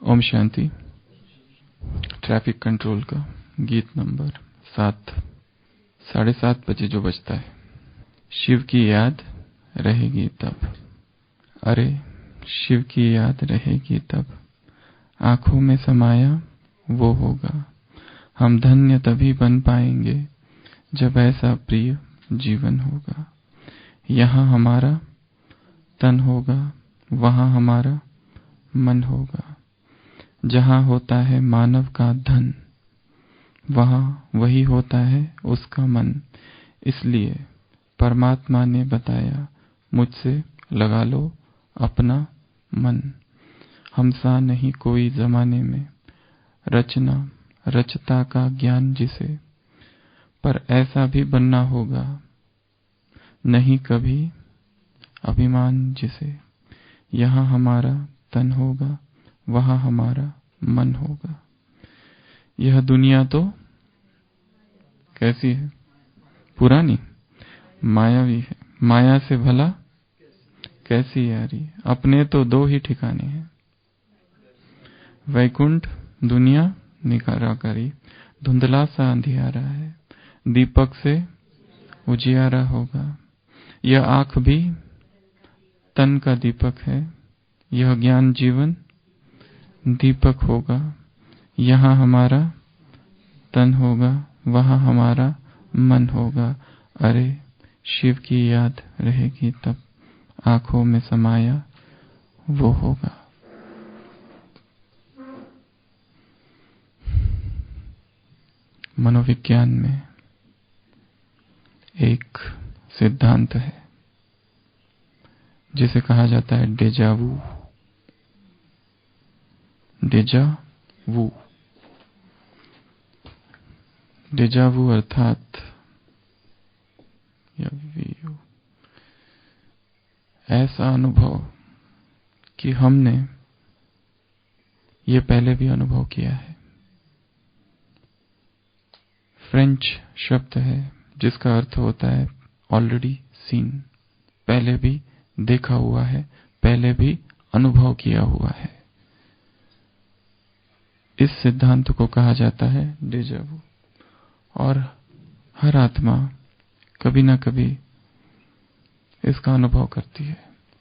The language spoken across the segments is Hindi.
ओम शांति। ट्रैफिक कंट्रोल का गीत नंबर 7। 7:30 बजे जो बजता है। शिव की याद रहेगी तब, अरे शिव की याद रहेगी तब, आंखों में समाया वो होगा। हम धन्य तभी बन पाएंगे जब ऐसा प्रिय जीवन होगा। यहाँ हमारा तन होगा, वहाँ हमारा मन होगा। जहाँ होता है मानव का धन, वहाँ वही होता है उसका मन। इसलिए परमात्मा ने बताया, मुझसे लगा लो अपना मन। हमसा नहीं कोई जमाने में, रचना रचता का ज्ञान जिसे, पर ऐसा भी बनना होगा नहीं कभी अभिमान जिसे। यहाँ हमारा तन होगा, वहाँ हमारा मन होगा। यह दुनिया तो कैसी है? पुरानी, मायावी है। माया से भला कैसी यारी? अपने तो दो ही ठिकाने हैं, वैकुंठ दुनिया निराकारी। धुंधला सा अंधियारा है, दीपक से उजियारा होगा। यह आंख भी तन का दीपक है, यह ज्ञान जीवन दीपक होगा। यहाँ हमारा तन होगा, वहाँ हमारा मन होगा। अरे शिव की याद रहेगी तब, आंखों में समाया वो होगा। मनोविज्ञान में एक सिद्धांत है जिसे कहा जाता है डेजावू। डेजावू, डेजावू अर्थात ऐसा अनुभव कि हमने ये पहले भी अनुभव किया है। फ्रेंच शब्द है जिसका अर्थ होता है ऑलरेडी सीन, पहले भी देखा हुआ है, पहले भी अनुभव किया हुआ है। इस सिद्धांत को कहा जाता है डेजावू। और हर आत्मा कभी ना कभी इसका अनुभव करती है,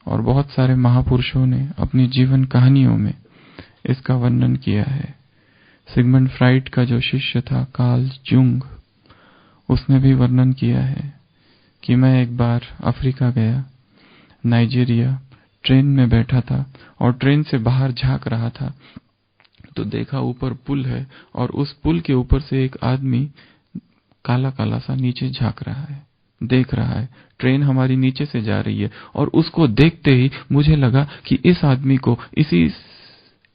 और बहुत सारे महापुरुषों ने अपनी जीवन कहानियों में इसका वर्णन किया है। सिगमंड फ्राइड का जो शिष्य था कार्ल जुंग, उसने भी वर्णन किया है कि मैं एक बार अफ्रीका गया, नाइजीरिया, ट्रेन में बैठा था और ट्रेन से बाहर झांक रहा था तो देखा ऊपर पुल है और उस पुल के ऊपर से एक आदमी काला काला सा नीचे झांक रहा है, देख रहा है। ट्रेन हमारी नीचे से जा रही है और उसको देखते ही मुझे लगा कि इस आदमी को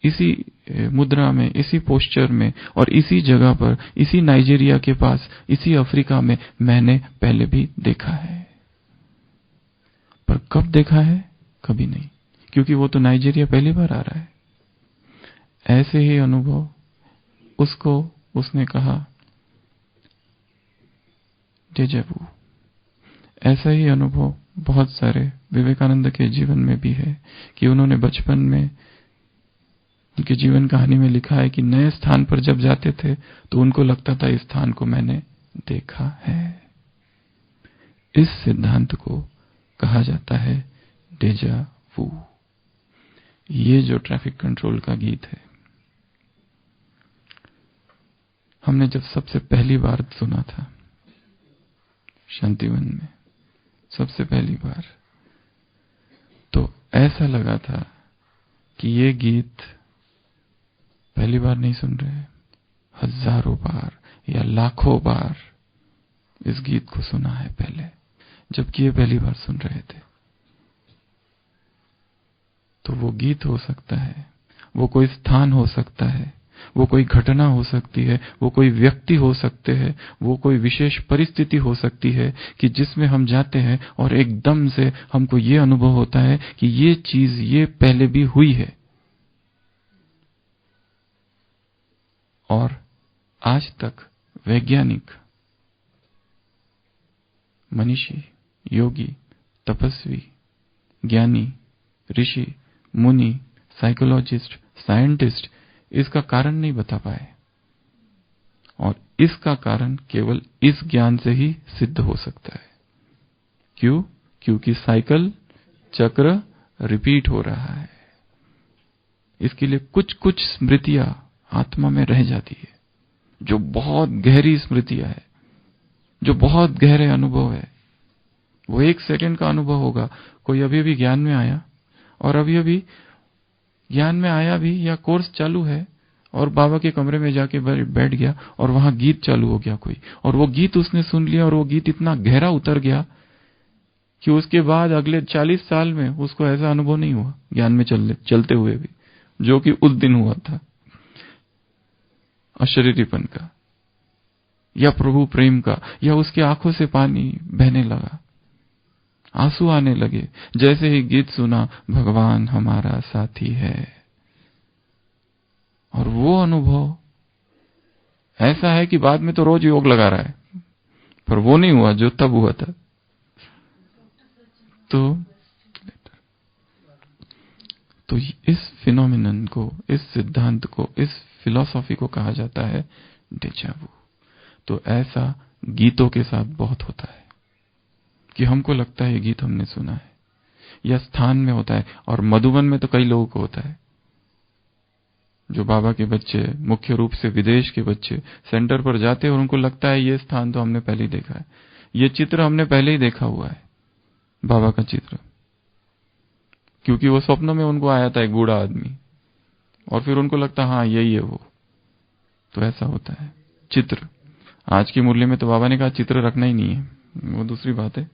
इसी मुद्रा में, इसी पोस्चर में और इसी जगह पर, इसी नाइजीरिया के पास, इसी अफ्रीका में मैंने पहले भी देखा है। पर कब देखा है? कभी नहीं, क्योंकि वो तो नाइजीरिया पहली बार आ रहा है। ऐसे ही अनुभव उसको, उसने कहा डेजावू। ऐसा ही अनुभव बहुत सारे विवेकानंद के जीवन में भी है कि उन्होंने बचपन में, उनके जीवन कहानी में लिखा है कि नए स्थान पर जब जाते थे तो उनको लगता था इस स्थान को मैंने देखा है। इस सिद्धांत को कहा जाता है डेजावू। ये जो ट्रैफिक कंट्रोल का गीत है, हमने जब सबसे पहली बार सुना था शांतिवन में, सबसे पहली बार, तो ऐसा लगा था कि ये गीत पहली बार नहीं सुन रहे, हजारों बार या लाखों बार इस गीत को सुना है पहले, जबकि ये पहली बार सुन रहे थे। तो वो गीत हो सकता है, वो कोई स्थान हो सकता है, वो कोई घटना हो सकती है, वो कोई व्यक्ति हो सकते हैं, वो कोई विशेष परिस्थिति हो सकती है कि जिसमें हम जाते हैं और एकदम से हमको ये अनुभव होता है कि ये चीज ये पहले भी हुई है। और आज तक वैज्ञानिक, मनीषी, योगी, तपस्वी, ज्ञानी, ऋषि, मुनि, साइकोलॉजिस्ट, साइंटिस्ट इसका कारण नहीं बता पाए, और इसका कारण केवल इस ज्ञान से ही सिद्ध हो सकता है। क्यों? क्योंकि साइकिल, चक्र रिपीट हो रहा है। इसके लिए कुछ कुछ स्मृतियां आत्मा में रह जाती है, जो बहुत गहरी स्मृतियां है, जो बहुत गहरे अनुभव है। वो 1 सेकंड का अनुभव होगा। कोई अभी अभी ज्ञान में आया, और अभी अभी ज्ञान में आया भी, या कोर्स चालू है, और बाबा के कमरे में जाके बैठ गया, और वहां गीत चालू हो गया कोई, और वो गीत उसने सुन लिया, और वो गीत इतना गहरा उतर गया कि उसके बाद अगले 40 साल में उसको ऐसा अनुभव नहीं हुआ ज्ञान में चलते हुए भी, जो कि उस दिन हुआ था, अशरीरीपन का, या प्रभु प्रेम का, या उसकी आंखों से पानी बहने लगा, आंसू आने लगे जैसे ही गीत सुना, भगवान हमारा साथी है। और वो अनुभव ऐसा है कि बाद में तो रोज योग लगा रहा है, पर वो नहीं हुआ जो तब हुआ था। तो इस फिनोमिनन को, इस सिद्धांत को, इस फिलॉसफी को कहा जाता है डेजा वू। तो ऐसा गीतों के साथ बहुत होता है कि हमको लगता है ये गीत हमने सुना है, या स्थान में होता है। और मधुबन में तो कई लोगों को होता है, जो बाबा के बच्चे, मुख्य रूप से विदेश के बच्चे सेंटर पर जाते हैं, और उनको लगता है ये स्थान तो हमने पहले ही देखा है, ये चित्र हमने पहले ही देखा हुआ है, बाबा का चित्र। क्योंकि वो स्वप्नों में उनको आया था एक बूढ़ा आदमी, और फिर उनको लगता हाँ यही है वो। तो ऐसा होता है चित्र। आज की मुरली में तो बाबा ने कहा चित्र रखना ही नहीं है, वो दूसरी बात है।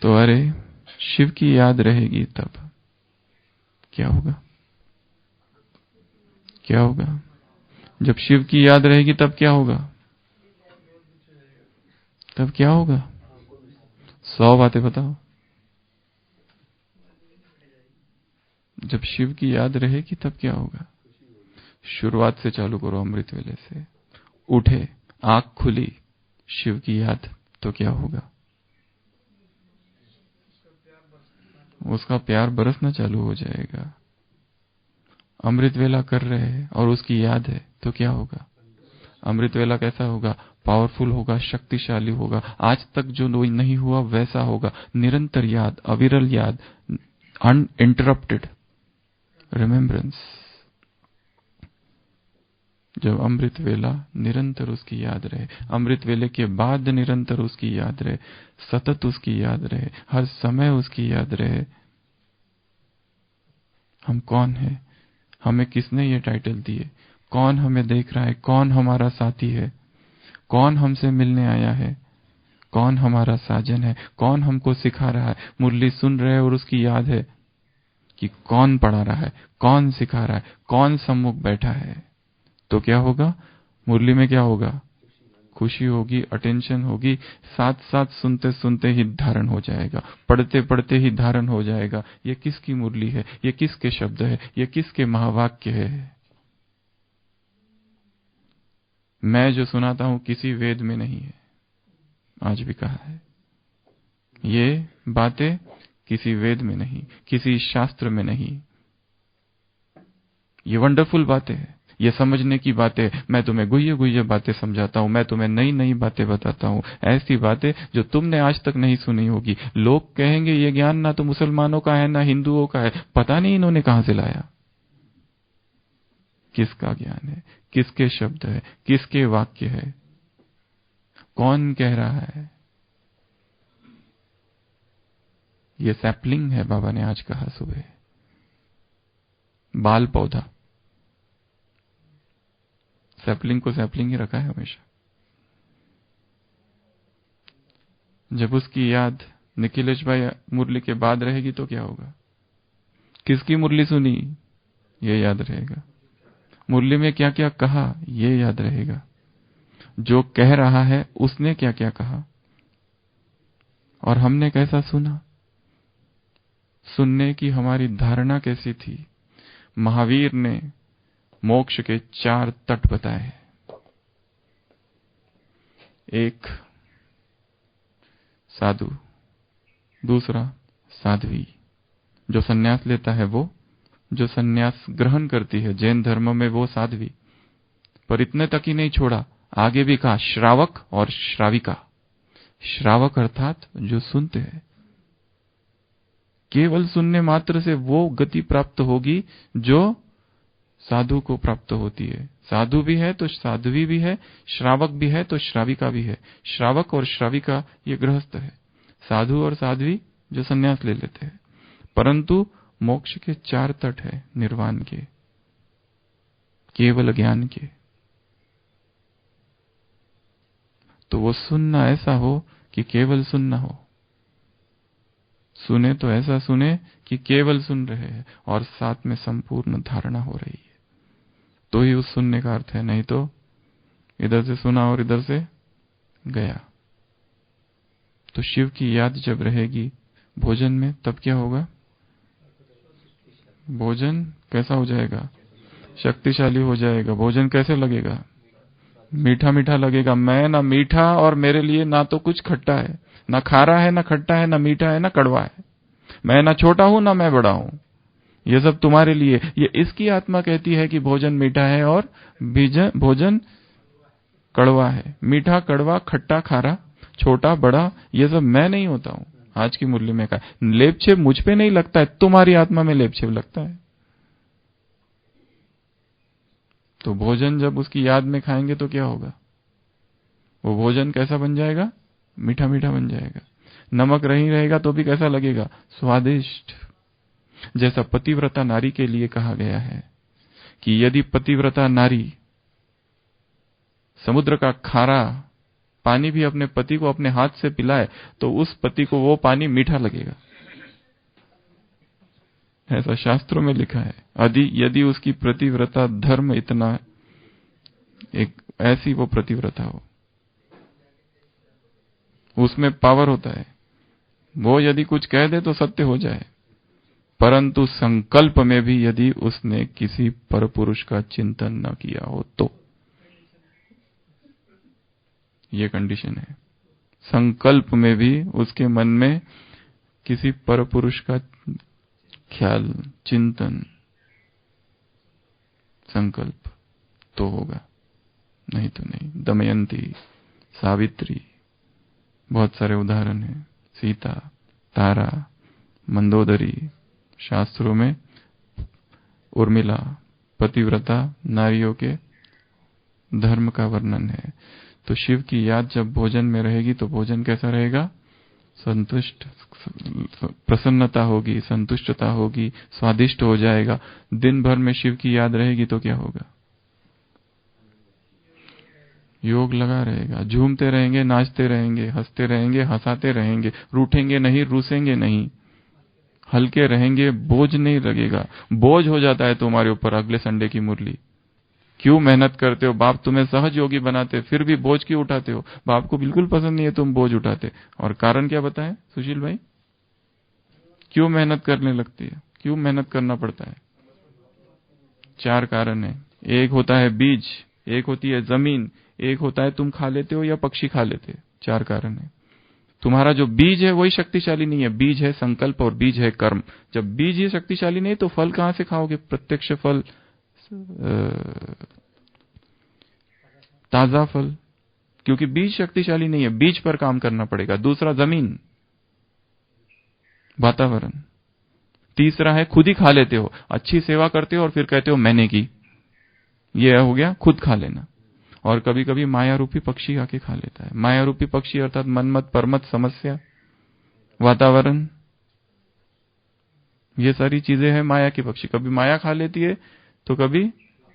तो अरे शिव की याद रहेगी तब क्या होगा? क्या होगा जब शिव की याद रहेगी? तब क्या होगा? तब क्या होगा? 100 बातें बताओ। जब शिव की याद रहेगी तब क्या होगा? शुरुआत से चालू करो, अमृत वेले से। उठे, आंख खुली, शिव की याद, तो क्या होगा? उसका प्यार बरसना चालू हो जाएगा। अमृत वेला कर रहे हैं और उसकी याद है तो क्या होगा? अमृत वेला कैसा होगा? पावरफुल होगा, शक्तिशाली होगा, आज तक जो नहीं हुआ वैसा होगा। निरंतर याद, अविरल याद, अनइंटरप्टेड रिमेम्बरेंस। जब अमृत वेला निरंतर उसकी याद रहे, अमृत वेले के बाद निरंतर उसकी याद रहे, सतत उसकी याद रहे, हर समय उसकी याद रहे। हम कौन हैं? हमें किसने ये टाइटल दिए? कौन हमें देख रहा है? कौन हमारा साथी है? कौन हमसे मिलने आया है? कौन हमारा साजन है? कौन हमको सिखा रहा है? मुरली सुन रहे हैं और उसकी याद है कि कौन पढ़ा रहा है, कौन सिखा रहा है, कौन सम्मुख बैठा है। तो क्या होगा? मुरली में क्या होगा? खुशी होगी, अटेंशन होगी, साथ साथ सुनते सुनते ही धारण हो जाएगा, पढ़ते पढ़ते ही धारण हो जाएगा। ये किसकी मुरली है? ये किसके शब्द है? ये किसके महावाक्य है? मैं जो सुनाता हूं किसी वेद में नहीं है, आज भी कहा है। ये बातें किसी वेद में नहीं, किसी शास्त्र में नहीं। ये वंडरफुल बातें हैं, ये समझने की बातें। मैं तुम्हें गुह्य गुह्य बातें समझाता हूं, मैं तुम्हें नई नई बातें बताता हूं, ऐसी बातें जो तुमने आज तक नहीं सुनी होगी। लोग कहेंगे ये ज्ञान ना तो मुसलमानों का है ना हिंदुओं का है, पता नहीं इन्होंने कहां से लाया। किसका ज्ञान है? किसके शब्द है? किसके वाक्य है? कौन कह रहा है? ये सैपलिंग है, बाबा ने आज कहा सुबह, बाल पौधा। सैपलिंग को सैपलिंग ही रखा है हमेशा। जब उसकी याद निखिलेश भाई मुरली के बाद रहेगी तो क्या होगा? किसकी मुरली सुनी ये याद रहेगा, मुरली में क्या क्या कहा ये याद रहेगा, जो कह रहा है उसने क्या क्या कहा और हमने कैसा सुना, सुनने की हमारी धारणा कैसी थी। महावीर ने मोक्ष के 4 तट बताए। एक साधु, दूसरा साध्वी, जो सन्यास लेता है वो, जो सन्यास ग्रहण करती है जैन धर्म में वो साध्वी। पर इतने तक ही नहीं छोड़ा, आगे भी कहा श्रावक और श्राविका। श्रावक अर्थात जो सुनते हैं, केवल सुनने मात्र से वो गति प्राप्त होगी जो साधु को प्राप्त होती है। साधु भी है तो साध्वी भी है, श्रावक भी है तो श्राविका भी है। श्रावक और श्राविका ये गृहस्थ है, साधु और साध्वी जो सन्यास ले लेते हैं। परंतु मोक्ष के 4 तट है निर्वाण के, केवल ज्ञान के। तो वो सुनना ऐसा हो कि केवल सुनना हो, सुने तो ऐसा सुने कि केवल सुन रहे हैं और साथ में संपूर्ण धारणा हो रही है, तो ही उस सुनने का अर्थ है। नहीं तो इधर से सुना और इधर से गया। तो शिव की याद जब रहेगी भोजन में, तब क्या होगा? भोजन कैसा हो जाएगा? शक्तिशाली हो जाएगा। भोजन कैसे लगेगा? मीठा मीठा लगेगा। मैं ना मीठा और मेरे लिए ना तो कुछ खट्टा है, ना खारा है, ना खट्टा है, ना मीठा है, ना कड़वा है। मैं ना छोटा हूं ना मैं बड़ा हूं, ये सब तुम्हारे लिए। ये इसकी आत्मा कहती है कि भोजन मीठा है और भोजन कड़वा है। मीठा, कड़वा, खट्टा, खारा, छोटा, बड़ा, ये सब मैं नहीं होता हूं। आज की मुरली में कहा लेपछेप मुझ पे नहीं लगता है, तुम्हारी आत्मा में लेपछेप लगता है। तो भोजन जब उसकी याद में खाएंगे तो क्या होगा? वो भोजन कैसा बन जाएगा? मीठा मीठा बन जाएगा। नमक नहीं रहेगा तो भी कैसा लगेगा? स्वादिष्ट। जैसा पतिव्रता नारी के लिए कहा गया है कि यदि पतिव्रता नारी समुद्र का खारा पानी भी अपने पति को अपने हाथ से पिलाए तो उस पति को वो पानी मीठा लगेगा, ऐसा शास्त्रों में लिखा है। यदि उसकी प्रतिव्रता धर्म इतना एक ऐसी वो प्रतिव्रता हो, उसमें पावर होता है, वो यदि कुछ कह दे तो सत्य हो जाए। परंतु संकल्प में भी यदि उसने किसी परपुरुष का चिंतन न किया हो तो ये कंडीशन है। संकल्प में भी उसके मन में किसी परपुरुष का ख्याल, चिंतन, संकल्प तो होगा, नहीं तो नहीं। दमयंती, सावित्री, बहुत सारे उदाहरण हैं। सीता, तारा, मंदोदरी, शास्त्रों में उर्मिला, पतिव्रता नारियों के धर्म का वर्णन है। तो शिव की याद जब भोजन में रहेगी तो भोजन कैसा रहेगा? संतुष्ट, प्रसन्नता होगी, संतुष्टता होगी, स्वादिष्ट हो जाएगा। दिन भर में शिव की याद रहेगी तो क्या होगा? योग लगा रहेगा, झूमते रहेंगे, नाचते रहेंगे, हंसते रहेंगे, हंसाते रहेंगे, रूठेंगे नहीं, रूसेंगे नहीं, हल्के रहेंगे, बोझ नहीं लगेगा। बोझ हो जाता है तुम्हारे ऊपर अगले संडे की मुरली। क्यों मेहनत करते हो? बाप तुम्हें सहज योगी बनाते, फिर भी बोझ क्यों उठाते हो? बाप को बिल्कुल पसंद नहीं है तुम बोझ उठाते। और कारण क्या बताएं सुशील भाई? क्यों मेहनत करने लगती है? क्यों मेहनत करना पड़ता है? 4 कारण है। एक होता है बीज, एक होती है जमीन, एक होता है तुम खा लेते हो या पक्षी खा लेते। 4 कारण है। तुम्हारा जो बीज है वही शक्तिशाली नहीं है। बीज है संकल्प और बीज है कर्म। जब बीज ही शक्तिशाली नहीं तो फल कहां से खाओगे? प्रत्यक्ष फल, ताजा फल, क्योंकि बीज शक्तिशाली नहीं है। बीज पर काम करना पड़ेगा। दूसरा जमीन, वातावरण। तीसरा है खुद ही खा लेते हो, अच्छी सेवा करते हो और फिर कहते हो मैंने की। यह हो गया खुद खा लेना। और कभी कभी माया रूपी पक्षी आके खा लेता है। माया रूपी पक्षी अर्थात मनमत, परमत, समस्या, वातावरण, ये सारी चीजें हैं माया की पक्षी। कभी माया खा लेती है तो कभी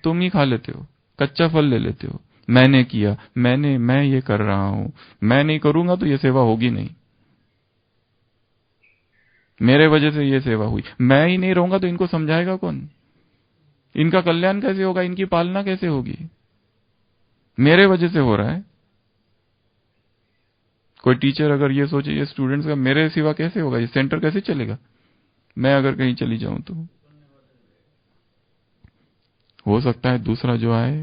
तुम ही खा लेते हो, कच्चा फल ले लेते हो। मैंने किया, मैं ये कर रहा हूं, मैं नहीं करूंगा तो ये सेवा होगी नहीं, मेरे वजह से ये सेवा हुई। मैं ही नहीं रहूंगा तो इनको समझाएगा कौन? इनका कल्याण कैसे होगा? इनकी पालना कैसे होगी? मेरे वजह से हो रहा है। कोई टीचर अगर ये सोचे ये स्टूडेंट्स का मेरे सिवा कैसे होगा, ये सेंटर कैसे चलेगा, मैं अगर कहीं चली जाऊं तो हो सकता है दूसरा जो आए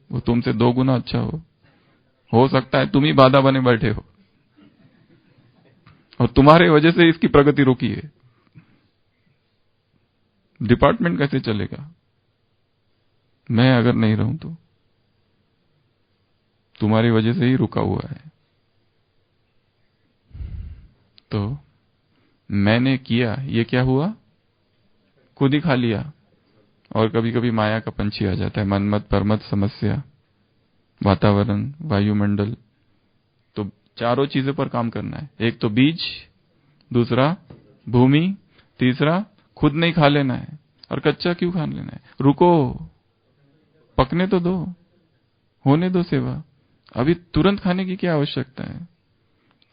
वो तुमसे 2 गुना अच्छा हो सकता है तुम ही बाधा बने बैठे हो और तुम्हारे वजह से इसकी प्रगति रुकी है। डिपार्टमेंट कैसे चलेगा मैं अगर नहीं रहूं तो? तुम्हारी वजह से ही रुका हुआ है। तो मैंने किया, ये क्या हुआ? खुद ही खा लिया। और कभी कभी माया का पंछी आ जाता है, मनमत परमत समस्या, वातावरण, वायुमंडल। तो चारों चीजों पर काम करना है। एक तो बीज, दूसरा भूमि, तीसरा खुद नहीं खा लेना है। और कच्चा क्यों खा लेना है? रुको, पकने तो दो, होने दो सेवा। अभी तुरंत खाने की क्या आवश्यकता है?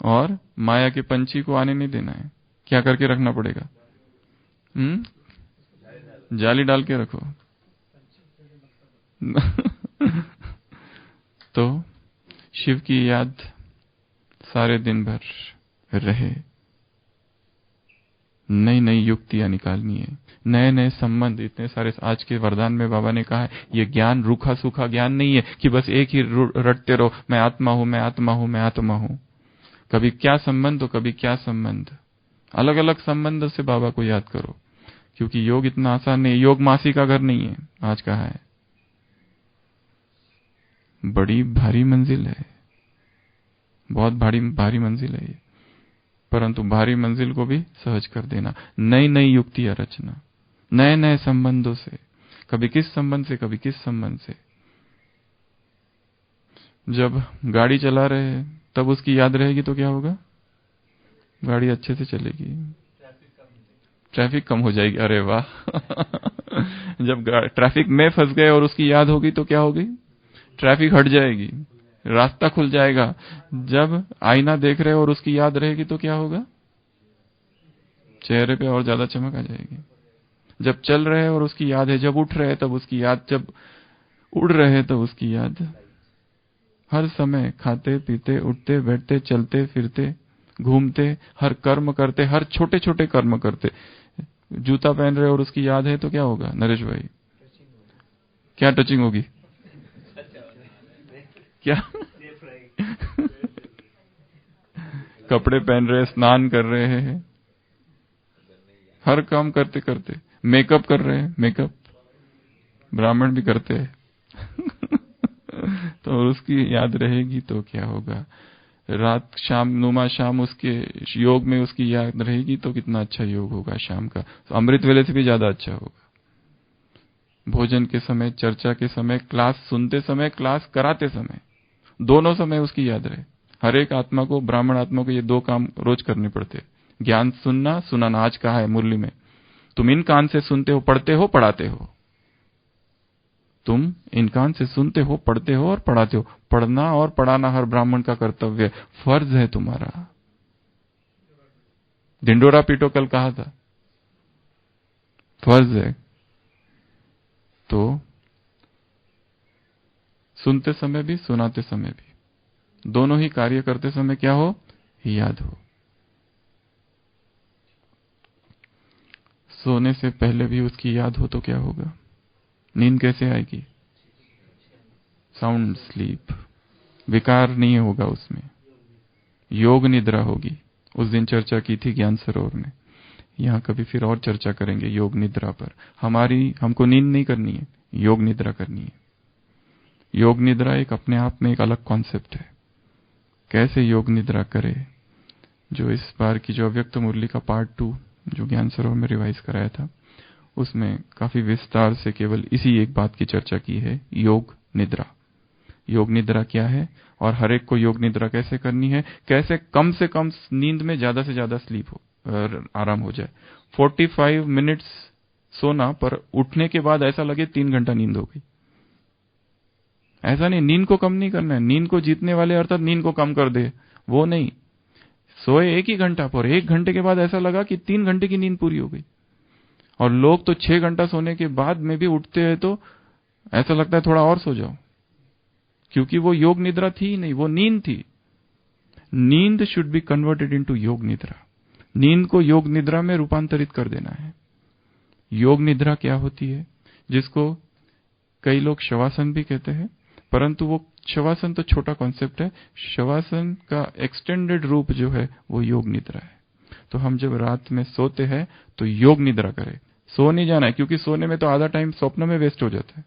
और माया के पंछी को आने नहीं देना है। क्या करके रखना पड़ेगा? जाली डाल के रखो। तो शिव की याद सारे दिन भर रहे। नई नई युक्तियां निकालनी है, नए नए संबंध। इतने सारे आज के वरदान में बाबा ने कहा है, ये ज्ञान रूखा सूखा ज्ञान नहीं है कि बस एक ही रटते रहो, मैं आत्मा हूं, मैं आत्मा हूं, मैं आत्मा हूं। कभी क्या संबंध तो कभी क्या संबंध। अलग अलग संबंध से बाबा को याद करो, क्योंकि योग इतना आसान नहीं। योग मासी का घर नहीं है, आज कहा है। बड़ी भारी मंजिल है, बहुत भारी मंजिल है ये। परंतु भारी मंजिल को भी सहज कर देना, नई नई युक्तियां रचना, नए नए संबंधों से। कभी किस संबंध से, कभी किस संबंध से। जब गाड़ी चला रहे हैं तब उसकी याद रहेगी तो क्या होगा? गाड़ी अच्छे से चलेगी, ट्रैफिक कम हो जाएगी। अरे वाह! जब ट्रैफिक में फंस गए और उसकी याद होगी तो क्या होगी? ट्रैफिक हट जाएगी, रास्ता खुल जाएगा। जब आईना देख रहे और उसकी याद रहेगी तो क्या होगा? चेहरे पे और ज्यादा चमक आ जाएगी। जब चल रहे और उसकी याद है, जब उठ रहे तब उसकी याद, जब उड़ रहे तब उसकी याद। हर समय खाते पीते, उठते बैठते, चलते फिरते, घूमते, हर कर्म करते, हर छोटे छोटे कर्म करते। जूता पहन रहे और उसकी याद है तो क्या होगा नरेश भाई? क्या टचिंग होगी? क्या? कपड़े पहन रहे, स्नान कर रहे हैं, हर काम करते करते, मेकअप कर रहे हैं, मेकअप ब्राह्मण भी करते हैं। तो उसकी याद रहेगी तो क्या होगा? रात शाम, नुमा शाम उसके योग में उसकी याद रहेगी तो कितना अच्छा योग होगा शाम का। तो अमृत वेले से भी ज्यादा अच्छा होगा। भोजन के समय, चर्चा के समय, क्लास सुनते समय, क्लास कराते समय, दोनों समय उसकी याद रहे। हर एक आत्मा को, ब्राह्मण आत्मा को ये दो काम रोज करने पड़ते। ज्ञान सुनना, सुनाना। आज कहा है मुरली में, तुम इन कान से सुनते हो, पढ़ते हो, पढ़ाते हो। तुम इन कान से सुनते हो, पढ़ते हो और पढ़ाते हो। पढ़ना और पढ़ाना हर ब्राह्मण का कर्तव्य, फर्ज है तुम्हारा। ढिंडोरा पीटो कल कहा था, फर्ज है। तो सुनते समय भी, सुनाते समय भी, दोनों ही कार्य करते समय क्या हो? याद हो। सोने से पहले भी उसकी याद हो तो क्या होगा? नींद कैसे आएगी? साउंड स्लीप, विकार नहीं होगा उसमें, योग निद्रा होगी। उस दिन चर्चा की थी ज्ञान सरोवर में, यहां कभी फिर और चर्चा करेंगे योग निद्रा पर। हमको नींद नहीं करनी है, योग निद्रा करनी है। योग निद्रा एक अपने आप में एक अलग कॉन्सेप्ट है। कैसे योग निद्रा करे, जो इस बार की जो अव्यक्त मुरली का पार्ट 2 जो ज्ञान सरोवर में रिवाइज कराया था, उसमें काफी विस्तार से केवल इसी एक बात की चर्चा की है, योग निद्रा। योग निद्रा क्या है और हर एक को योग निद्रा कैसे करनी है, कैसे कम से कम नींद में ज्यादा से ज्यादा स्लीप हो, आराम हो जाए। 45 मिनट्स सोना, पर उठने के बाद ऐसा लगे 3 घंटा नींद हो गई। ऐसा नहीं, नींद को कम नहीं करना है। नींद को जीतने वाले अर्थात नींद को कम कर दे, वो नहीं। सोए 1 ही घंटा, पर 1 घंटे के बाद ऐसा लगा कि 3 घंटे की नींद पूरी हो गई। और लोग तो 6 घंटा सोने के बाद में भी उठते हैं तो ऐसा लगता है थोड़ा और सो जाओ, क्योंकि वो योग निद्रा थी ही नहीं, वो नींद थी। नींद शुड बी कन्वर्टेड इनटू योग निद्रा। नींद को योग निद्रा में रूपांतरित कर देना है। योग निद्रा क्या होती है, जिसको कई लोग शवासन भी कहते हैं, परंतु वो शवासन तो छोटा कॉन्सेप्ट है। शवासन का एक्सटेंडेड रूप जो है वो योग निद्रा है। तो हम जब रात में सोते हैं तो योग निद्रा करें, सो नहीं जाना है, क्योंकि सोने में तो आधा टाइम स्वप्न में वेस्ट हो जाता है।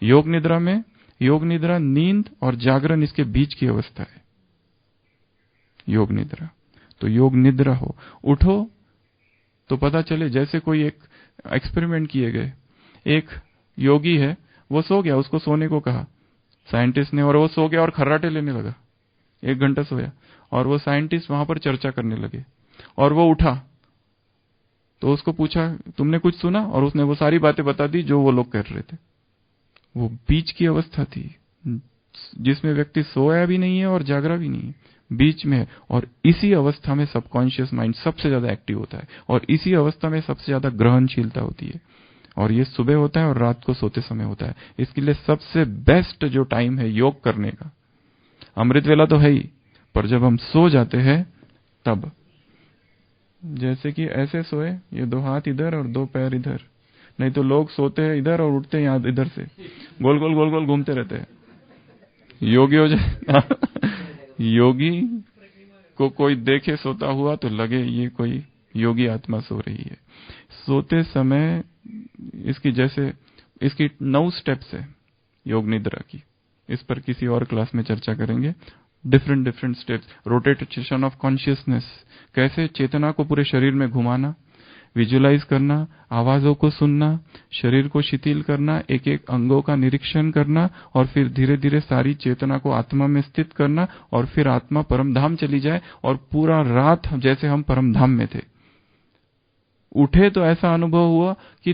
योग निद्रा में, योग निद्रा नींद और जागरण इसके बीच की अवस्था है योग निद्रा। तो योग निद्रा हो, उठो तो पता चले, जैसे कोई एक एक्सपेरिमेंट किए गए, एक योगी है, वो सो गया, उसको सोने को कहा साइंटिस्ट ने, और वो सो गया और खर्राटे लेने लगा। 1 घंटा सोया, और वो साइंटिस्ट वहां पर चर्चा करने लगे, और वो उठा तो उसको पूछा तुमने कुछ सुना, और उसने वो सारी बातें बता दी जो वो लोग कर रहे थे। वो बीच की अवस्था थी जिसमें व्यक्ति सोया भी नहीं है और जागरा भी नहीं है, बीच में है। और इसी अवस्था में सबकॉन्शियस माइंड सबसे ज्यादा एक्टिव होता है, और इसी अवस्था में सबसे ज्यादा ग्रहणशीलता होती है, और ये सुबह होता है और रात को सोते समय होता है। इसके लिए सबसे बेस्ट जो टाइम है योग करने का, अमृत वेला तो है ही, पर जब हम सो जाते हैं तब, जैसे कि ऐसे सोए, ये 2 हाथ इधर और 2 पैर इधर, नहीं तो लोग सोते हैं इधर और उठते हैं यहाँ इधर से, गोल गोल गोल गोल घूमते रहते हैं। योगी हो जाए योगी को कोई देखे सोता हुआ तो लगे ये कोई योगी आत्मा सो रही है। सोते समय इसकी, जैसे इसकी 9 स्टेप्स है योग निद्रा की, इस पर किसी और क्लास में चर्चा करेंगे। Different steps, rotation of consciousness, कैसे चेतना को पूरे शरीर में घुमाना, विजुलाइज करना, आवाजों को सुनना, शरीर को शिथिल करना, एक एक अंगों का निरीक्षण करना, और फिर धीरे धीरे सारी चेतना को आत्मा में स्थित करना, और फिर आत्मा परमधाम चली जाए, और पूरा रात जैसे हम परमधाम में थे। उठे तो ऐसा अनुभव हुआ कि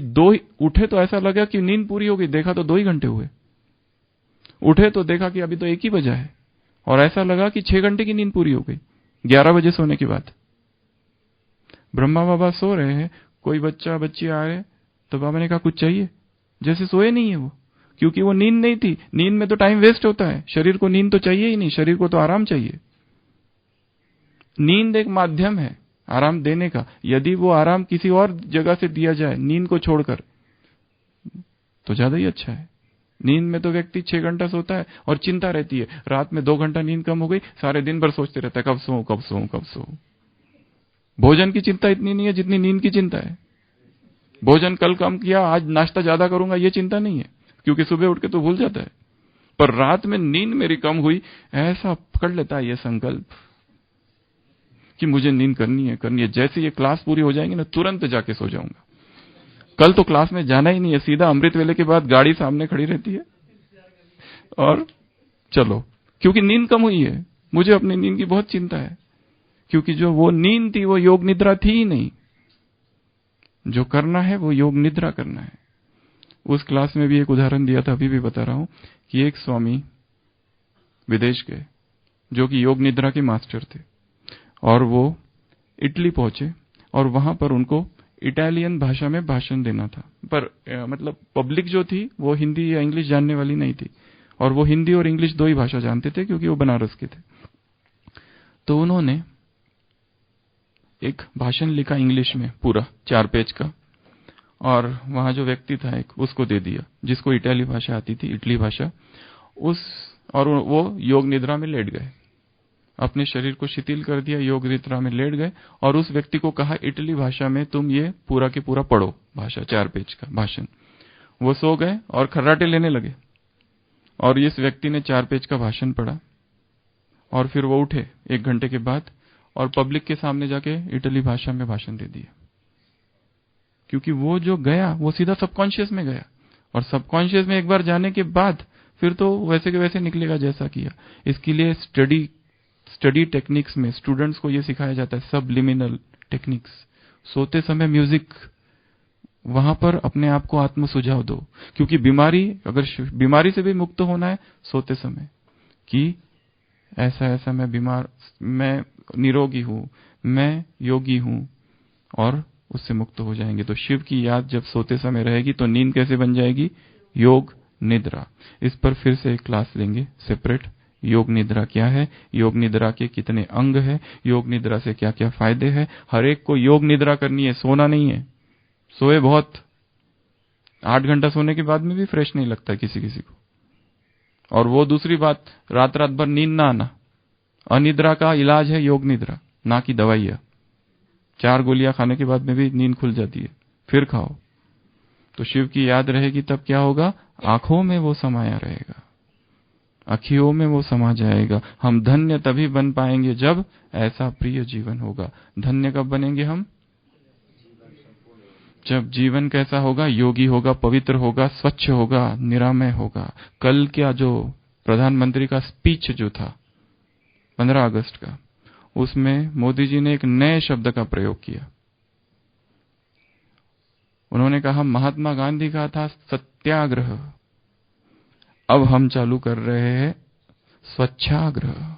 उठे तो ऐसा लगा कि नींद पूरी हो गई, देखा तो 2 ही घंटे हुए। उठे तो देखा कि अभी तो 1 ही बजा है, और ऐसा लगा कि 6 घंटे की नींद पूरी हो गई 11 बजे सोने के बाद। ब्रह्मा बाबा सो रहे हैं, कोई बच्चा बच्ची आ रहे, तो बाबा ने कहा कुछ चाहिए, जैसे सोए नहीं है वो, क्योंकि वो नींद नहीं थी। नींद में तो टाइम वेस्ट होता है, शरीर को नींद तो चाहिए ही नहीं, शरीर को तो आराम चाहिए। नींद एक माध्यम है आराम देने का, यदि वो आराम किसी और जगह से दिया जाए नींद को छोड़कर तो ज्यादा ही अच्छा है। नींद में तो व्यक्ति 6 घंटा सोता है और चिंता रहती है, रात में 2 घंटा नींद कम हो गई, सारे दिन भर सोचते रहता है कब सोऊं कब सोऊं कब सोऊं। भोजन की चिंता इतनी नहीं है जितनी नींद की चिंता है। भोजन कल कम किया, आज नाश्ता ज्यादा करूंगा, ये चिंता नहीं है, क्योंकि सुबह उठ के तो भूल जाता है। पर रात में नींद मेरी कम हुई, ऐसा पकड़ लेता है ये संकल्प कि मुझे नींद करनी है। जैसे ये क्लास पूरी हो जाएगी ना, तुरंत जाके सो जाऊंगा। कल तो क्लास में जाना ही नहीं है, सीधा अमृत वेले के बाद गाड़ी सामने खड़ी रहती है और चलो, क्योंकि नींद कम हुई है। मुझे अपनी नींद की बहुत चिंता है, क्योंकि जो वो नींद थी वो योग निद्रा थी ही नहीं। जो करना है वो योग निद्रा करना है। उस क्लास में भी एक उदाहरण दिया था, अभी भी बता रहा हूं, कि एक स्वामी विदेश के, जो कि योग निद्रा के मास्टर थे, और वो इटली पहुंचे, और वहां पर उनको इटालियन भाषा में भाषण देना था। पर मतलब पब्लिक जो थी वो हिंदी या इंग्लिश जानने वाली नहीं थी, और वो हिंदी और इंग्लिश 2 ही भाषा जानते थे, क्योंकि वो बनारस के थे। तो उन्होंने एक भाषण लिखा इंग्लिश में पूरा 4 पेज का, और वहां जो व्यक्ति था एक, उसको दे दिया, जिसको इटाली भाषा आती थी, इटली भाषा, और वो योग निद्रा में लेट गए, अपने शरीर को शिथिल कर दिया, योग निद्रा में लेट गए, और उस व्यक्ति को कहा इटली भाषा में तुम ये पूरा के पूरा पढ़ो भाषा, 4 पेज का भाषण। वो सो गए और खर्राटे लेने लगे, और इस व्यक्ति ने 4 पेज का भाषण पढ़ा, और फिर वो उठे 1 घंटे के बाद, और पब्लिक के सामने जाके इटली भाषा में भाषण दे दिया। क्योंकि वो जो गया वो सीधा सबकॉन्शियस में गया, और सबकॉन्शियस में एक बार जाने के बाद फिर तो वैसे के वैसे निकलेगा जैसा किया। इसके लिए स्टडी टेक्निक्स में स्टूडेंट्स को ये सिखाया जाता है, सबलिमिनल टेक्निक्स। सोते समय म्यूजिक, वहां पर अपने आप को आत्म सुझाव दो, क्योंकि बीमारी से भी मुक्त होना है सोते समय, कि ऐसा मैं निरोगी हूं, मैं योगी हूं, और उससे मुक्त हो जाएंगे। तो शिव की याद जब सोते समय रहेगी तो नींद कैसे बन जाएगी? योग निद्रा। इस पर फिर से एक क्लास लेंगे सेपरेट। योग निद्रा क्या है, योग निद्रा के कितने अंग है, योग निद्रा से क्या क्या फायदे हैं। हर एक को योग निद्रा करनी है, सोना नहीं है। सोए बहुत, 8 घंटा सोने के बाद में भी फ्रेश नहीं लगता किसी को। और वो दूसरी बात, रात भर नींद ना आना, अनिद्रा का इलाज है योग निद्रा, ना कि दवाइयां। 4 गोलियां खाने के बाद में भी नींद खुल जाती है, फिर खाओ। तो शिव की याद रहेगी तब क्या होगा? आंखों में वो समाया रहेगा, अखियों में वो समा जाएगा। हम धन्य तभी बन पाएंगे जब ऐसा प्रिय जीवन होगा। धन्य कब बनेंगे हम? जब जीवन कैसा होगा? योगी होगा, पवित्र होगा, स्वच्छ होगा, निरामय होगा। कल क्या जो प्रधानमंत्री का स्पीच जो था 15 अगस्त का, उसमें मोदी जी ने एक नए शब्द का प्रयोग किया। उन्होंने कहा, महात्मा गांधी का था सत्याग्रह, अब हम चालू कर रहे हैं स्वच्छाग्रह।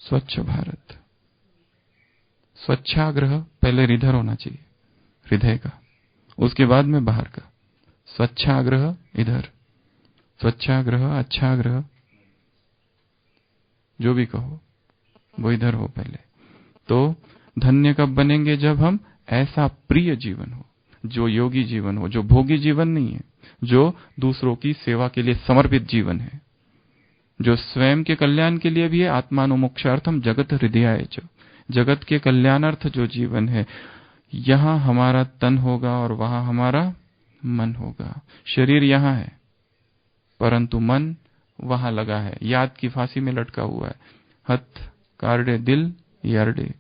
स्वच्छ भारत, स्वच्छाग्रह पहले हृदय होना चाहिए, हृदय का, उसके बाद में बाहर का। स्वच्छाग्रह इधर, स्वच्छाग्रह, अच्छाग्रह, जो भी कहो वो इधर हो पहले। तो धन्य कब बनेंगे? जब हम ऐसा प्रिय जीवन हो, जो योगी जीवन हो, जो भोगी जीवन नहीं है, जो दूसरों की सेवा के लिए समर्पित जीवन है, जो स्वयं के कल्याण के लिए भी है। आत्मानुमोक्षार्थम जगत हृदयाय च, जगत के कल्याणार्थ जो जीवन है। यहां हमारा तन होगा और वहां हमारा मन होगा। शरीर यहां है परंतु मन वहां लगा है, याद की फांसी में लटका हुआ है। हथ कार्डे दिल यार्डे।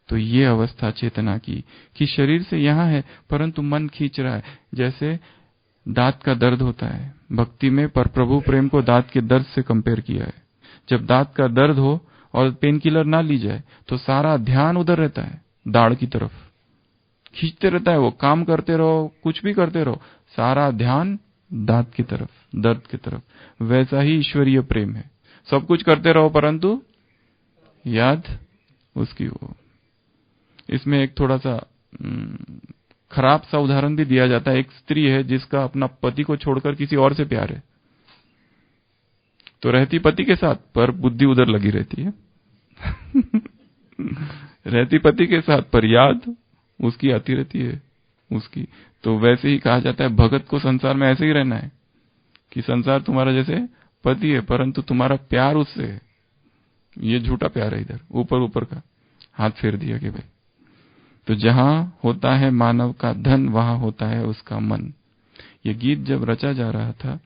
तो ये अवस्था चेतना की कि शरीर से यहां है परंतु मन खींच रहा है। जैसे दांत का दर्द होता है भक्ति में, पर प्रभु प्रेम को दांत के दर्द से कंपेयर किया है। जब दांत का दर्द हो और पेन किलर ना ली जाए तो सारा ध्यान उधर रहता है, दाढ़ की तरफ खींचते रहता है। वो काम करते रहो, कुछ भी करते रहो, सारा ध्यान दांत की तरफ, दर्द की तरफ। वैसा ही ईश्वरीय प्रेम है, सब कुछ करते रहो परंतु याद उसकी हो। इसमें एक थोड़ा सा खराब सा उदाहरण भी दिया जाता है। एक स्त्री है जिसका अपना पति को छोड़कर किसी और से प्यार है, तो रहती पति के साथ पर बुद्धि उधर लगी रहती है। रहती पति के साथ पर याद उसकी आती रहती है उसकी। तो वैसे ही कहा जाता है भगत को संसार में ऐसे ही रहना है कि संसार तुम्हारा जैसे पति है परंतु तुम्हारा प्यार उससे है। ये झूठा प्यार है, इधर ऊपर ऊपर का हाथ फेर दिया कि भाई। तो जहां होता है मानव का धन वहां होता है उसका मन। ये गीत जब रचा जा रहा था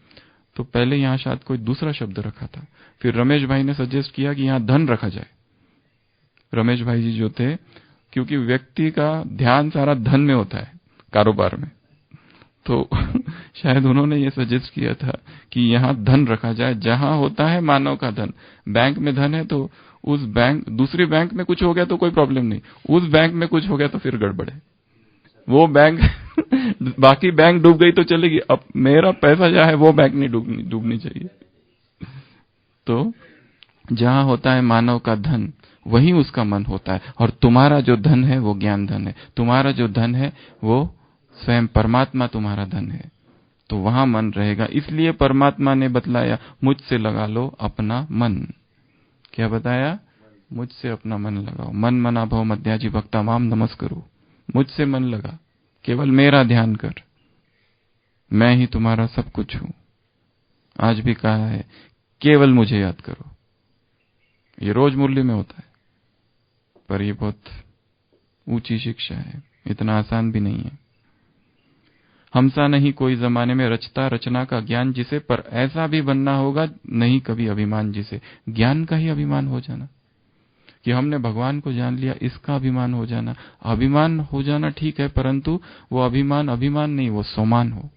तो पहले यहां शायद कोई दूसरा शब्द रखा था, फिर रमेश भाई ने सजेस्ट किया कि यहां धन रखा जाए। रमेश भाई जी जो थे, क्योंकि व्यक्ति का ध्यान सारा धन में होता है, कारोबार में, तो शायद उन्होंने ये सजेस्ट किया था कि यहां धन रखा जाए जहां होता है मानव का धन। बैंक में धन है तो उस बैंक, दूसरी बैंक में कुछ हो गया तो कोई प्रॉब्लम नहीं, उस बैंक में कुछ हो गया तो फिर गड़बड़ है। वो बैंक बाकी बैंक डूब गई तो चलेगी, अब मेरा पैसा जहां है वो बैंक नहीं डूबनी चाहिए। तो जहां होता है मानव का धन वहीं उसका मन होता है। और तुम्हारा जो धन है वो ज्ञान धन है, तुम्हारा जो धन है वो स्वयं परमात्मा तुम्हारा धन है, तो वहां मन रहेगा। इसलिए परमात्मा ने बतलाया मुझसे लगा लो अपना मन। क्या बताया? मुझसे अपना मन लगाओ। मन मना भव मध्याजी भक्ता माम नमस्करो। मुझसे मन लगा, केवल मेरा ध्यान कर, मैं ही तुम्हारा सब कुछ हूं। आज भी कहा है केवल मुझे याद करो। ये रोज मुरली में होता है पर ये बहुत ऊंची शिक्षा है, इतना आसान भी नहीं है। हमसा नहीं कोई जमाने में रचता रचना का ज्ञान जिसे, पर ऐसा भी बनना होगा नहीं कभी अभिमान जिसे। ज्ञान का ही अभिमान हो जाना कि हमने भगवान को जान लिया, इसका अभिमान हो जाना। अभिमान हो जाना ठीक है परंतु वो अभिमान अभिमान नहीं, वो स्वमान हो।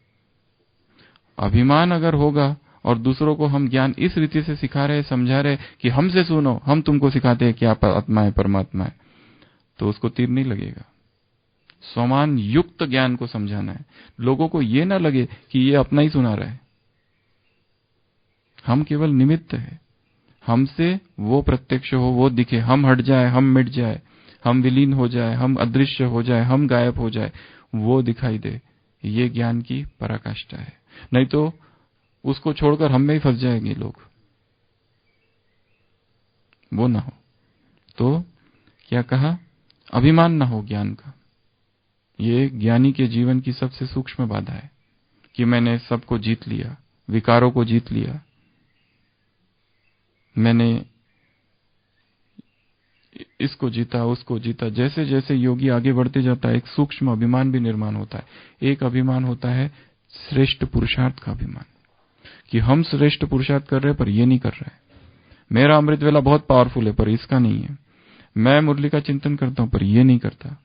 अभिमान अगर होगा और दूसरों को हम ज्ञान इस रीति से सिखा रहे, समझा रहे कि हमसे सुनो, हम तुमको सिखाते हैं क्या आत्मा है परमात्मा है, तो उसको तीर नहीं लगेगा। स्वमान युक्त ज्ञान को समझाना है, लोगों को ये ना लगे कि ये अपना ही सुना रहा है। हम केवल निमित्त है, हमसे वो प्रत्यक्ष हो, वो दिखे, हम हट जाए, हम मिट जाए, हम विलीन हो जाए, हम अदृश्य हो जाए, हम गायब हो जाए, वो दिखाई दे, ये ज्ञान की पराकाष्ठा है। नहीं तो उसको छोड़कर हम में ही फंस जाएंगे लोग, वो ना हो। तो क्या कहा? अभिमान ना हो ज्ञान का। ये ज्ञानी के जीवन की सबसे सूक्ष्म बाधा है कि मैंने सबको जीत लिया, विकारों को जीत लिया, मैंने इसको जीता, उसको जीता। जैसे जैसे योगी आगे बढ़ते जाता है, एक सूक्ष्म अभिमान भी निर्माण होता है। एक अभिमान होता है श्रेष्ठ पुरुषार्थ का अभिमान, कि हम श्रेष्ठ पुरुषार्थ कर रहे हैं पर ये नहीं कर रहे। मेरा अमृत वेला बहुत पावरफुल है पर इसका नहीं है। मैं मुरली का चिंतन करता हूं पर ये नहीं करता।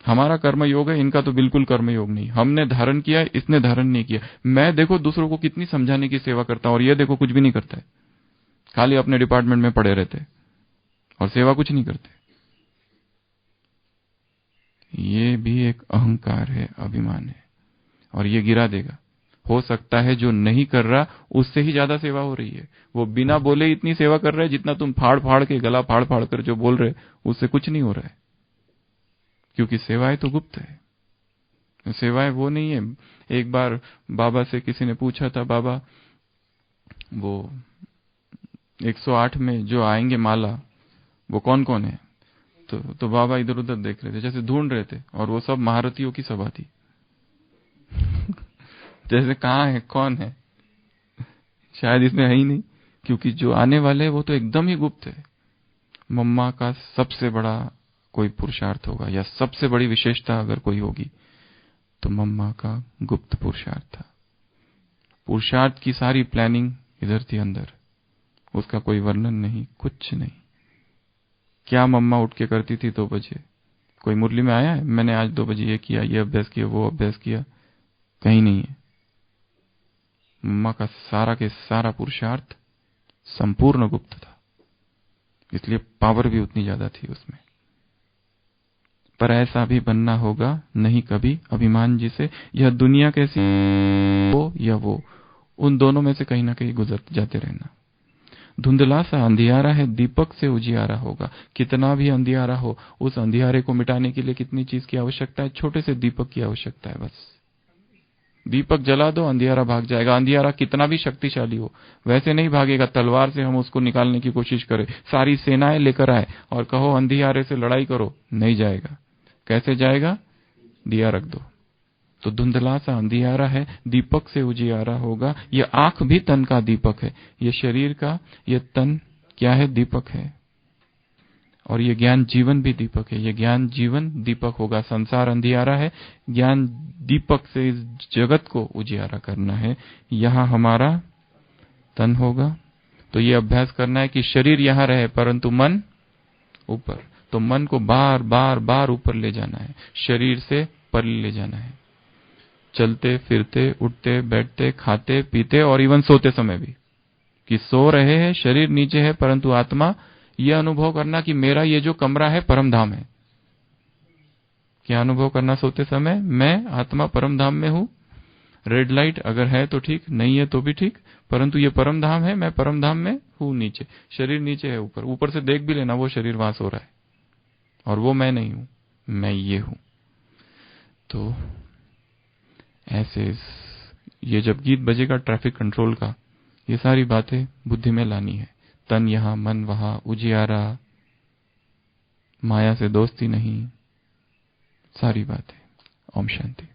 हमारा कर्म योग है, इनका तो बिल्कुल कर्म योग नहीं। हमने धारण किया, इसने धारण नहीं किया। मैं देखो दूसरों को कितनी समझाने की सेवा करता हूं और ये देखो कुछ भी नहीं करता है, खाली अपने डिपार्टमेंट में पड़े रहते और सेवा कुछ नहीं करते। ये भी एक अहंकार है, अभिमान है, और ये गिरा देगा। हो सकता है जो नहीं कर रहा उससे ही ज्यादा सेवा हो रही है। वो बिना बोले इतनी सेवा कर रहा है जितना तुम फाड़ फाड़ के, गला फाड़ फाड़ कर जो बोल रहे उससे कुछ नहीं हो रहा है, क्योंकि सेवाएं तो गुप्त है। सेवाएं वो नहीं है। एक बार बाबा से किसी ने पूछा था, बाबा वो 108 में जो आएंगे माला वो कौन कौन है? तो बाबा इधर उधर देख रहे थे, जैसे ढूंढ रहे थे, और वो सब महारथियों की सभा थी। जैसे कहाँ है, कौन है, शायद इसमें है ही नहीं, क्योंकि जो आने वाले हैं वो तो एकदम ही गुप्त है। मम्मा का सबसे बड़ा कोई पुरुषार्थ होगा, या सबसे बड़ी विशेषता अगर कोई होगी तो मम्मा का गुप्त पुरुषार्थ था। पुरुषार्थ की सारी प्लानिंग इधर थी अंदर, उसका कोई वर्णन नहीं, कुछ नहीं। क्या मम्मा उठ के करती थी 2 बजे? कोई मुरली में आया है मैंने आज 2 बजे ये किया, ये अभ्यास किया, वो अभ्यास किया? कहीं नहीं है। मम्मा का सारा के सारा पुरुषार्थ संपूर्ण गुप्त था, इसलिए पावर भी उतनी ज्यादा थी उसमें। पर ऐसा भी बनना होगा नहीं कभी अभिमान जी से। यह दुनिया कैसी हो या वो, उन दोनों में से कहीं ना कहीं गुजर जाते रहना। धुंधला सा अंधियारा है, दीपक से उजियारा होगा। कितना भी अंधियारा हो, उस अंधियारे को मिटाने के लिए कितनी चीज की आवश्यकता है? छोटे से दीपक की आवश्यकता है बस। दीपक जला दो, अंधियारा भाग जाएगा। अंधियारा कितना भी शक्तिशाली हो वैसे नहीं भागेगा। तलवार से हम उसको निकालने की कोशिश करें, सारी सेनाएं लेकर आए और कहो अंधियारे से लड़ाई करो, नहीं जाएगा। कैसे जाएगा? दिया रख दो। तो धुंधला सा अंधियारा है, दीपक से उजियारा होगा। ये आंख भी तन का दीपक है, ये शरीर का, ये तन क्या है? दीपक है। और ये ज्ञान जीवन भी दीपक है, ये ज्ञान जीवन दीपक होगा। संसार अंधियारा है, ज्ञान दीपक से इस जगत को उजियारा करना है। यहां हमारा तन होगा। तो ये अभ्यास करना है कि शरीर यहां रहे परंतु मन ऊपर। तो मन को बार बार बार ऊपर ले जाना है, शरीर से पर ले जाना है। चलते फिरते, उठते बैठते, खाते पीते और इवन सोते समय भी, कि सो रहे हैं, शरीर नीचे है परंतु आत्मा, यह अनुभव करना कि मेरा ये जो कमरा है परम धाम है। क्या अनुभव करना सोते समय? मैं आत्मा परम धाम में हूं। रेड लाइट अगर है तो ठीक, नहीं है तो भी ठीक, परंतु ये परम धाम है, मैं परम धाम में हूं। नीचे शरीर नीचे है, ऊपर ऊपर से देख भी लेना वो शरीर वहां सो रहा है, और वो मैं नहीं हूं, मैं ये हूं। तो ऐसे ये जब गीत बजेगा ट्रैफिक कंट्रोल का, ये सारी बातें बुद्धि में लानी है। तन यहां, मन वहां, उजियारा, माया से दोस्ती नहीं, सारी बातें। ओम शांति।